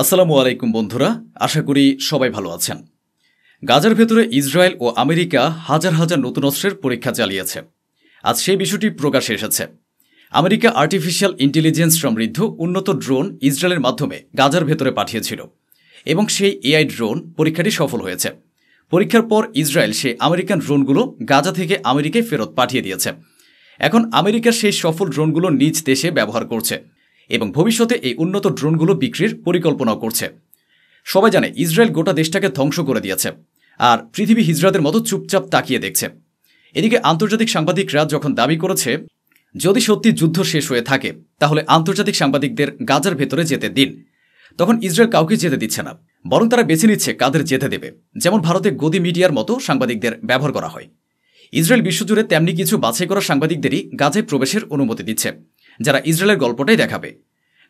আসসালামু আলাইকুম বন্ধুরা, আশা করি সবাই ভালো আছেন। গাজার ভেতরে ইসরায়েল ও আমেরিকা হাজার হাজার নতুন অস্ত্রের পরীক্ষা চালিয়েছে। আজ সেই বিষয়টি প্রকাশ্যে এসেছে। আমেরিকা আর্টিফিশিয়াল ইন্টেলিজেন্স সমৃদ্ধ উন্নত ড্রোন ইসরায়েলের মাধ্যমে গাজার ভেতরে পাঠিয়েছিল এবং সেই এআই ড্রোন পরীক্ষাটি সফল হয়েছে। পরীক্ষার পর ইসরায়েল সেই আমেরিকান ড্রোনগুলো গাজা থেকে আমেরিকায় ফেরত পাঠিয়ে দিয়েছে। এখন আমেরিকার সেই সফল ড্রোনগুলো নিজ দেশে ব্যবহার করছে এবং ভবিষ্যতে এই উন্নত ড্রোনগুলো বিক্রির পরিকল্পনাও করছে। সবাই জানে ইসরায়েল গোটা দেশটাকে ধ্বংস করে দিয়েছে, আর পৃথিবী হিজড়াদের মতো চুপচাপ তাকিয়ে দেখছে। এদিকে আন্তর্জাতিক সাংবাদিকরা যখন দাবি করেছে যদি সত্যি যুদ্ধ শেষ হয়ে থাকে তাহলে আন্তর্জাতিক সাংবাদিকদের গাজার ভেতরে যেতে দিন, তখন ইসরায়েল কাউকে যেতে দিচ্ছে না, বরং তারা বেছে নিচ্ছে কাদের যেতে দেবে। যেমন ভারতে গদি মিডিয়ার মতো সাংবাদিকদের ব্যবহার করা হয়, ইসরায়েল বিশ্বজুড়ে তেমনি কিছু বাছাই করা সাংবাদিকদেরই গাজায় প্রবেশের অনুমতি দিচ্ছে, যারা ইসরায়েলের গল্পটাই দেখাবে।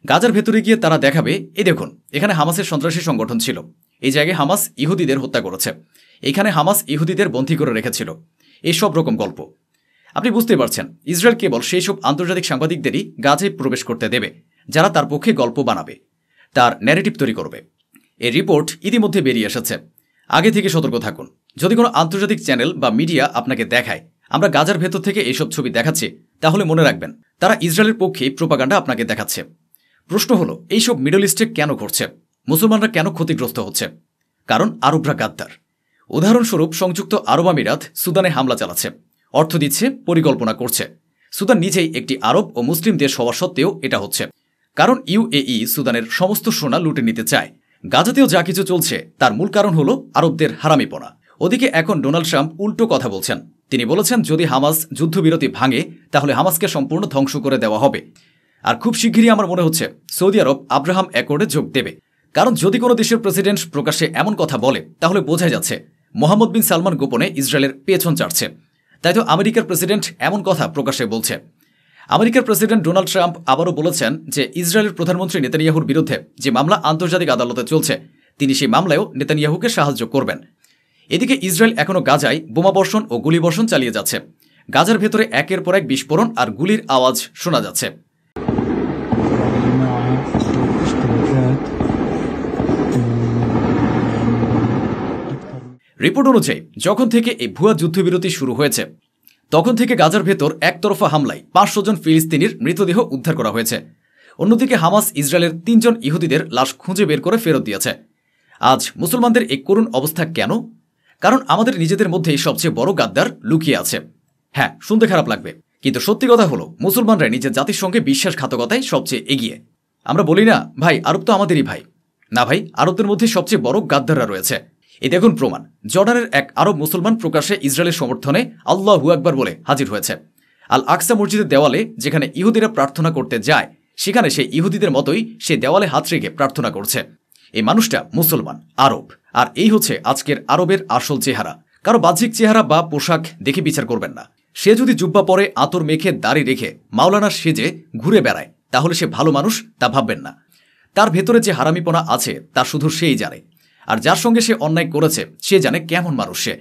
গাজার ভেতরে গিয়ে তারা দেখাবে, এই দেখুন এখানে হামাসের সন্ত্রাসী সংগঠন ছিল, এই জায়গায় হামাস ইহুদিদের হত্যা করেছে, এখানে হামাস ইহুদিদের বন্দী করে রেখেছিল, এইসব রকম গল্প। আপনি বুঝতে পারছেন, ইসরায়েল কেবল সেই সব আন্তর্জাতিক সাংবাদিকদেরই গাজায় প্রবেশ করতে দেবে যারা তার পক্ষে গল্প বানাবে, তার ন্যারেটিভ তৈরি করবে। এই রিপোর্ট ইতিমধ্যে বেরিয়ে এসেছে। আগে থেকে সতর্ক থাকুন। যদি কোনো আন্তর্জাতিক চ্যানেল বা মিডিয়া আপনাকে দেখায় আমরা গাজার ভেতর থেকে এইসব ছবি দেখাচ্ছি, তাহলে মনে রাখবেন তারা ইসরায়েলের পক্ষে প্রোপাগান্ডা আপনাকে দেখাচ্ছে। প্রশ্ন হলো, এইসব মিডল ইস্টে কেন ঘটছে? মুসলমানরা কেন ক্ষতিগ্রস্ত হচ্ছে? কারণ আরবরা গাদ্দার। উদাহরণস্বরূপ সংযুক্ত আরব আমিরাত সুদানে হামলা চালাচ্ছে, অর্থ দিচ্ছে, পরিকল্পনা করছে। সুদান নিজেই একটি আরব ও মুসলিম দেশ হওয়া সত্ত্বেও এটা হচ্ছে, কারণ ইউএই সুদানের সমস্ত সোনা লুটে নিতে চায়। গাজাতেও যা কিছু চলছে তার মূল কারণ হলো আরবদের হারামিপনা। ওদিকে এখন ডোনাল্ড ট্রাম্প উল্টো কথা বলছেন। তিনি বলেছেন যদি হামাস যুদ্ধবিরতি ভাঙে তাহলে হামাসকে সম্পূর্ণ ধ্বংস করে দেওয়া হবে। আর খুব শিগগিরই আমার মনে হচ্ছে সৌদি আরব আব্রাহাম অ্যাকর্ডে যোগ দেবে। কারণ যদি কোনো দেশের প্রেসিডেন্ট প্রকাশ্যে এমন কথা বলে তাহলে বোঝা যাচ্ছে মোহাম্মদ বিন সালমান গোপনে ইসরায়েলের পেছন চাটছে। তাই তো আমেরিকার প্রেসিডেন্ট এমন কথা প্রকাশ্যে বলছে। আমেরিকার প্রেসিডেন্ট ডোনাল্ড ট্রাম্প আবারও বলেছেন যে ইসরায়েলের প্রধানমন্ত্রী নেতানিয়াহুর বিরুদ্ধে যে মামলা আন্তর্জাতিক আদালতে চলছে তিনি সেই মামলায়ও নেতানিয়াহুকে সাহায্য করবেন। এদিকে ইসরায়েল এখনও গাজায় বোমাবর্ষণ ও গুলিবর্ষণ চালিয়ে যাচ্ছে। গাজার ভেতরে একের পর এক বিস্ফোরণ আর গুলির আওয়াজ শোনা যাচ্ছে। রিপোর্ট অনুযায়ী যখন থেকে এই ভুয়া যুদ্ধবিরতি শুরু হয়েছে তখন থেকে গাজার ভেতর একতরফা হামলায় 500 জন ফিলিস্তিনির মৃতদেহ উদ্ধার করা হয়েছে। অন্যদিকে হামাস ইসরায়েলের 3 জন ইহুদিদের লাশ খুঁজে বের করে ফেরত দিয়েছে। আজ মুসলমানদের এই করুণ অবস্থা কেন? কারণ আমাদের নিজেদের মধ্যেই সবচেয়ে বড় গাদ্দার লুকিয়ে আছে। হ্যাঁ, শুনতে খারাপ লাগবে, কিন্তু সত্যি কথা হলো মুসলমানরা নিজের জাতির সঙ্গে বিশ্বাসঘাতকতায় সবচেয়ে এগিয়ে। আমরা বলি না ভাই আরব তো আমাদেরই ভাই। না ভাই, আরবদের মধ্যে সবচেয়ে বড় গাদ্দাররা রয়েছে। এই দেখুন প্রমাণ। জর্ডানের এক আরব মুসলমান প্রকাশ্যে ইসরায়েলের সমর্থনে আল্লাহু আকবার বলে হাজির হয়েছে। আল আকসা মসজিদের দেওয়ালে যেখানে ইহুদিরা প্রার্থনা করতে যায় সেখানে সেই ইহুদিদের মতোই সে দেওয়ালে হাত রেখে প্রার্থনা করছে। এই মানুষটা মুসলমান, আরব। আর এই হচ্ছে আজকের আরবের আসল চেহারা। কারো বাহ্যিক চেহারা বা পোশাক দেখে বিচার করবেন না। সে যদি জুব্বা পরে আতর মেখে দাড়ি রেখে মাওলানা সেজে ঘুরে বেড়ায় তাহলে সে ভালো মানুষ তা ভাববেন না। তার ভেতরে যে হারামিপনা আছে তা শুধু সেই জানে, আর যার সঙ্গে সে অন্যায় করেছে সে জানে কেমন মানুষ সে।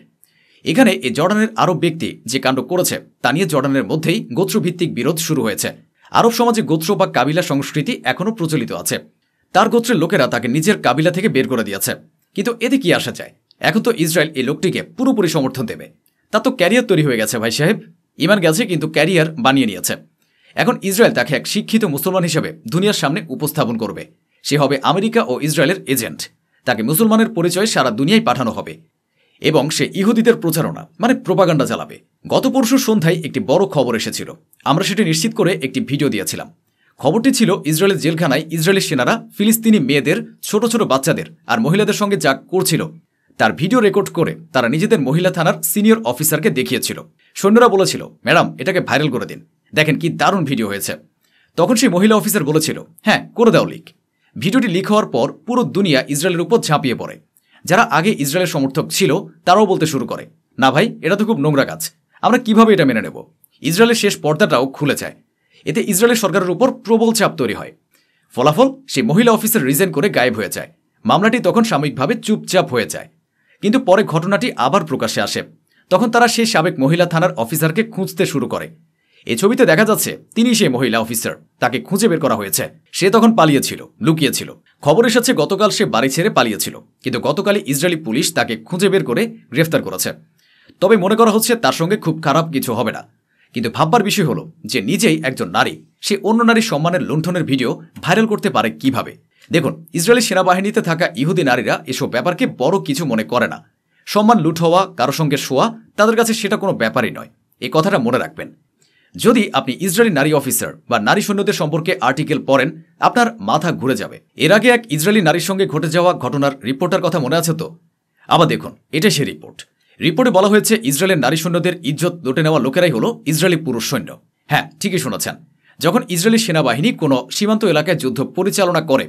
এখানে এই জর্ডানের আরব ব্যক্তি যে কাণ্ড করেছে তা নিয়ে জর্ডানের মধ্যেই গোত্রভিত্তিক বিরোধ শুরু হয়েছে। আরব সমাজে গোত্র বা কাবিলা সংস্কৃতি এখনও প্রচলিত আছে। তার গোত্রের লোকেরা তাকে নিজের কাবিলা থেকে বের করে দিয়েছে। কিন্তু এতে কি আসা যায়? এখন তো ইসরায়েল এই লোকটিকে পুরোপুরি সমর্থন দেবে। তা তো ক্যারিয়ার তৈরি হয়ে গেছে ভাই সাহেব। ইমান গেছে কিন্তু ক্যারিয়ার বানিয়ে নিয়েছে। এখন ইসরায়েল তাকে এক শিক্ষিত মুসলমান হিসেবে দুনিয়ার সামনে উপস্থাপন করবে। সে হবে আমেরিকা ও ইসরায়েলের এজেন্ট। তাকে মুসলমানের পরিচয় সারা দুনিয়ায় পাঠানো হবে এবং সে ইহুদিদের প্রচারণা মানে প্রোপাগান্ডা চালাবে। গত পরশু সন্ধ্যায় একটি বড় খবর এসেছিল। আমরা সেটি নিশ্চিত করে একটি ভিডিও দিয়েছিলাম। খবরটি ছিল ইসরায়েলের জেলখানায় ইসরায়েলি সেনারা ফিলিস্তিনি মেয়েদের, ছোট ছোট বাচ্চাদের আর মহিলাদের সঙ্গে যা করছিল তার ভিডিও রেকর্ড করে তারা নিজেদের মহিলা থানার সিনিয়র অফিসারকে দেখিয়েছিল। সৈন্যরা বলেছিল, ম্যাডাম এটাকে ভাইরাল করে দিন, দেখেন কি দারুণ ভিডিও হয়েছে। তখন সেই মহিলা অফিসার বলেছিল, হ্যাঁ করে দাও লিক। ভিডিওটি লিক হওয়ার পর পুরো দুনিয়া ইসরায়েলের উপর ঝাঁপিয়ে পড়ে। যারা আগে ইসরায়েলের সমর্থক ছিল তারাও বলতে শুরু করে, না ভাই এটা তো খুব নোংরা কাজ, আমরা কিভাবে এটা মেনে নেব। ইসরায়েলের শেষ পর্দাটাও খুলে যায়। এতে ইসরায়েলের সরকারের উপর প্রবল চাপ তৈরি হয়। ফলাফল, সেই মহিলা অফিসার রিজাইন করে গায়েব হয়ে যায়। মামলাটি তখন সাময়িকভাবে চুপচাপ হয়ে যায়। কিন্তু পরে ঘটনাটি আবার প্রকাশ্যে আসে। তখন তারা সেই সাবেক মহিলা থানার অফিসারকে খুঁজতে শুরু করে। এই ছবিতে দেখা যাচ্ছে তিনি সেই মহিলা অফিসার, তাকে খুঁজে বের করা হয়েছে। সে তখন পালিয়েছিল, লুকিয়েছিল। খবর এসেছে গতকাল সে বাড়ি ছেড়ে পালিয়েছিল, কিন্তু গতকালই ইসরায়েলি পুলিশ তাকে খুঁজে বের করে গ্রেফতার করেছে। তবে মনে করা হচ্ছে তার সঙ্গে খুব খারাপ কিছু হবে না। কিন্তু ভাববার বিষয় হলো যে নিজেই একজন নারী, সে অন্য নারীর সম্মানের লুণ্ঠনের ভিডিও ভাইরাল করতে পারে কিভাবে। দেখুন, ইসরায়েলি সেনাবাহিনীতে থাকা ইহুদি নারীরা এসব ব্যাপারকে বড় কিছু মনে করে না। সম্মান লুট হওয়া, কারো সঙ্গে শোয়া, তাদের কাছে সেটা কোনো ব্যাপারই নয়। এই কথাটা মনে রাখবেন। যদি আপনি ইসরায়েলি নারী অফিসার বা নারী সৈন্যদের সম্পর্কে আর্টিকেল পড়েন, আপনার মাথা ঘুরে যাবে। এর আগে এক ইসরায়েলি নারীর সঙ্গে ঘটে যাওয়া ঘটনার রিপোর্টার কথা মনে আছে তো? আবার দেখুন, এটা সে রিপোর্ট। রিপোর্টে বলা হয়েছে ইসরায়েলের নারী সৈন্যদের ইজ্জত লুটে নেওয়া লোকেরাই হলো ইসরায়েলি পুরুষ সৈন্য। হ্যাঁ, ঠিকই শুনেছেন। যখন ইসরায়েলি সেনাবাহিনী কোনো সীমান্ত এলাকায় যুদ্ধ পরিচালনা করে,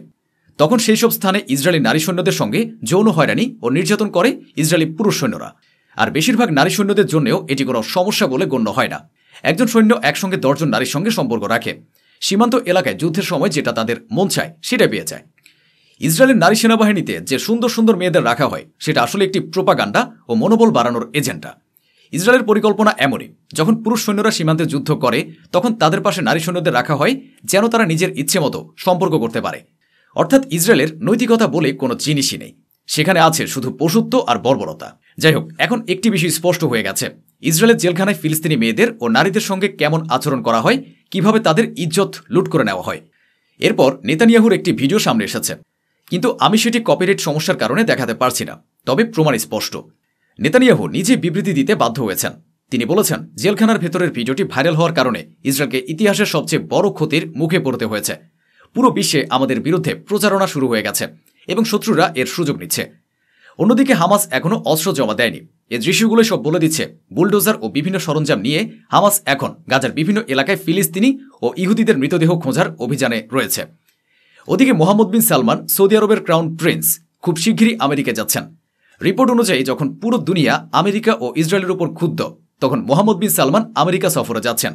তখন সেই সব স্থানে ইসরায়েলি নারী সৈন্যদের সঙ্গে যৌন হয়রানি ও নির্যাতন করে ইসরায়েলি পুরুষ সৈন্যরা। আর বেশিরভাগ নারী সৈন্যদের জন্যও এটি কোনো সমস্যা বলে গণ্য হয় না। একজন সৈন্য একসঙ্গে 10 জন নারীর সঙ্গে সম্পর্ক রাখে। সীমান্ত এলাকায় যুদ্ধের সময় যেটা তাদের মন চায় সেটা পেয়ে যায়। ইসরায়েলের নারী সেনাবাহিনীতে যে সুন্দর সুন্দর মেয়েদের রাখা হয়, সেটা আসলে একটি প্রোপাগান্ডা ও মনোবল বাড়ানোর এজেন্ডা। ইসরায়েলের পরিকল্পনা এমনই, যখন পুরুষ সৈন্যরা সীমান্তে যুদ্ধ করে, তখন তাদের পাশে নারী সৈন্যদের রাখা হয় যেন তারা নিজের ইচ্ছে মতো সম্পর্ক করতে পারে। অর্থাৎ ইসরায়েলের নৈতিকতা বলে কোনো জিনিসই নেই, সেখানে আছে শুধু পশুত্ব আর বর্বরতা। যাই হোক, এখন একটি বিষয় স্পষ্ট হয়ে গেছে, ইসরায়েলের জেলখানায় ফিলিস্তিনি মেয়েদের ও নারীদের সঙ্গে কেমন আচরণ করা হয়, কিভাবে তাদের ইজ্জত লুট করে নেওয়া হয়। এরপর নেতানিয়াহুর একটি ভিডিও সামনে এসেছে, কিন্তু আমি সেটি কপিরাইট সমস্যার কারণে দেখাতে পারছি না। তবে প্রমাণ স্পষ্ট। নেতানিয়াহু নিজে বিবৃতি দিতে বাধ্য হয়েছেন। তিনি বলেছেন, জেলখানার ভেতরের ভিডিওটি ভাইরাল হওয়ার কারণে ইসরায়েলকে ইতিহাসের সবচেয়ে বড় ক্ষতির মুখে পড়তে হয়েছে। পুরো বিশ্বে আমাদের বিরুদ্ধে প্রচারণা শুরু হয়ে গেছে এবং শত্রুরা এর সুযোগ নিচ্ছে। অন্যদিকে হামাস এখনও অস্ত্র জমা দেয়নি। এই দৃশ্যগুলো সব বলে দিচ্ছে, বুলডোজার ও বিভিন্ন সরঞ্জাম নিয়ে হামাস এখন গাজার বিভিন্ন এলাকায় ফিলিস্তিনি ও ইহুদিদের মৃতদেহ খোঁজার অভিযানে রয়েছে। ওদিকে মোহাম্মদ বিন সালমান, সৌদি আরবের ক্রাউন প্রিন্স, খুব শিগগিরই আমেরিকা যাচ্ছেন। রিপোর্ট অনুযায়ী যখন পুরো দুনিয়া আমেরিকা ও ইসরায়েলের উপর ক্ষুব্ধ, তখন মোহাম্মদ বিন সালমান আমেরিকা সফরে যাচ্ছেন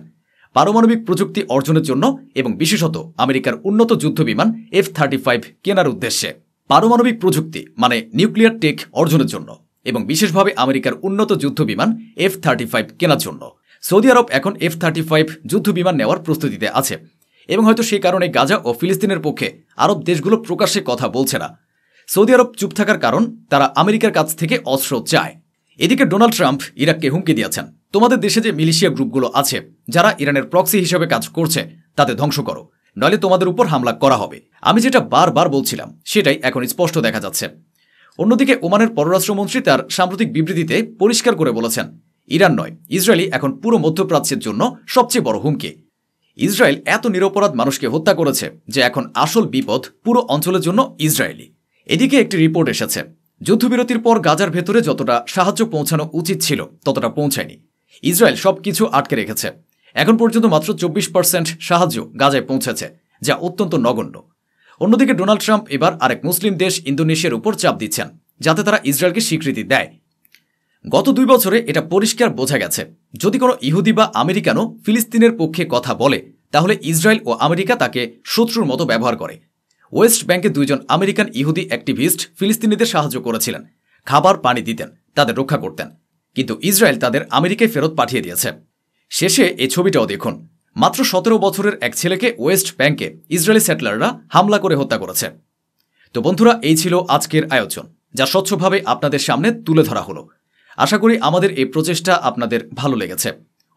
পারমাণবিক প্রযুক্তি অর্জনের জন্য এবং বিশেষত আমেরিকার উন্নত যুদ্ধবিমান F-35 কেনার উদ্দেশ্যে। পারমাণবিক প্রযুক্তি মানে নিউক্লিয়ার টেক অর্জনের জন্য এবং বিশেষভাবে আমেরিকার উন্নত যুদ্ধবিমান F-35 কেনার জন্য। সৌদি আরব এখন F-35 যুদ্ধবিমান নেওয়ার প্রস্তুতিতে আছে এবং হয়তো সে কারণে গাজা ও ফিলিস্তিনের পক্ষে আরব দেশগুলো প্রকাশ্যে কথা বলছে না। সৌদি আরব চুপ থাকার কারণ, তারা আমেরিকার কাছ থেকে অস্ত্র চায়। এদিকে ডোনাল্ড ট্রাম্প ইরাককে হুমকি দিয়েছেন, তোমাদের দেশে যে মিলিশিয়া গ্রুপগুলো আছে যারা ইরানের প্রক্সি হিসেবে কাজ করছে, তাদের ধ্বংস করো, নইলে তোমাদের উপর হামলা করা হবে। আমি যেটা বারবার বলছিলাম সেটাই এখন স্পষ্ট দেখা যাচ্ছে। অন্যদিকে ওমানের পররাষ্ট্রমন্ত্রী তার সাম্প্রতিক বিবৃতিতে পরিষ্কার করে বলেছেন, ইরান নয়, ইসরায়েলই এখন পুরো মধ্যপ্রাচ্যের জন্য সবচেয়ে বড় হুমকি। ইসরায়েল এত নিরপরাধ মানুষকে হত্যা করেছে যে এখন আসল বিপদ পুরো অঞ্চলের জন্য ইসরায়েলি। এদিকে একটি রিপোর্ট এসেছে, যুদ্ধবিরতির পর গাজার ভেতরে যতটা সাহায্য পৌঁছানো উচিত ছিল ততটা পৌঁছায়নি। ইসরায়েল সবকিছু আটকে রেখেছে। এখন পর্যন্ত মাত্র 24% সাহায্য গাজায় পৌঁছেছে, যা অত্যন্ত নগণ্য। অন্যদিকে ডোনাল্ড ট্রাম্প এবার আরেক মুসলিম দেশ ইন্দোনেশিয়ার উপর চাপ দিচ্ছেন যাতে তারা ইসরায়েলকে স্বীকৃতি দেয়। গত 2 বছরে এটা পরিষ্কার বোঝা গেছে, যদি কোনো ইহুদি বা আমেরিকানও ফিলিস্তিনের পক্ষে কথা বলে, তাহলে ইসরায়েল ও আমেরিকা তাকে শত্রুর মতো ব্যবহার করে। ওয়েস্ট ব্যাংকে 2 জন আমেরিকান ইহুদি অ্যাক্টিভিস্ট ফিলিস্তিনিদের সাহায্য করেছিলেন, খাবার পানি দিতেন, তাদের রক্ষা করতেন, কিন্তু ইসরায়েল তাদের আমেরিকায় ফেরত পাঠিয়ে দিয়েছে। শেষে এই ছবিটাও দেখুন, মাত্র 17 বছরের এক ছেলেকে ওয়েস্ট ব্যাংকে ইসরায়েলি সেটলাররা হামলা করে হত্যা করেছে। তো বন্ধুরা, এই ছিল আজকের আয়োজন, যা স্বচ্ছভাবে আপনাদের সামনে তুলে ধরা হলো। আশা করি আমাদের এই প্রচেষ্টা আপনাদের ভালো লেগেছে।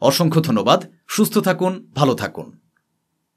অসংখ্য ধন্যবাদ। সুস্থ থাকুন, ভালো থাকুন।